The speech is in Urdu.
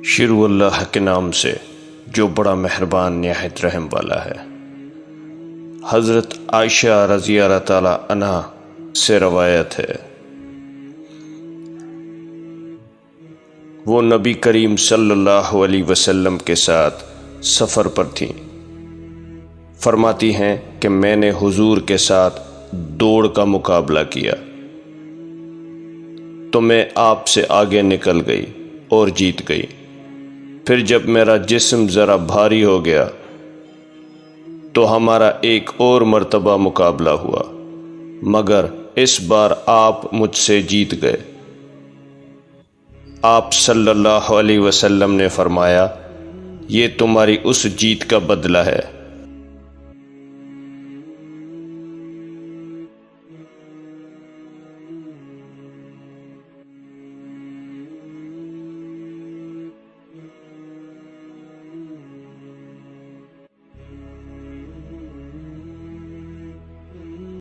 شروع اللہ کے نام سے جو بڑا مہربان نہایت رحم والا ہے۔ حضرت عائشہ رضی اللہ تعالی عنہا سے روایت ہے، وہ نبی کریم صلی اللہ علیہ وسلم کے ساتھ سفر پر تھیں۔ فرماتی ہیں کہ میں نے حضور کے ساتھ دوڑ کا مقابلہ کیا تو میں آپ سے آگے نکل گئی اور جیت گئی۔ پھر جب میرا جسم ذرا بھاری ہو گیا تو ہمارا ایک اور مرتبہ مقابلہ ہوا، مگر اس بار آپ مجھ سے جیت گئے۔ آپ صلی اللہ علیہ وسلم نے فرمایا، یہ تمہاری اس جیت کا بدلہ ہے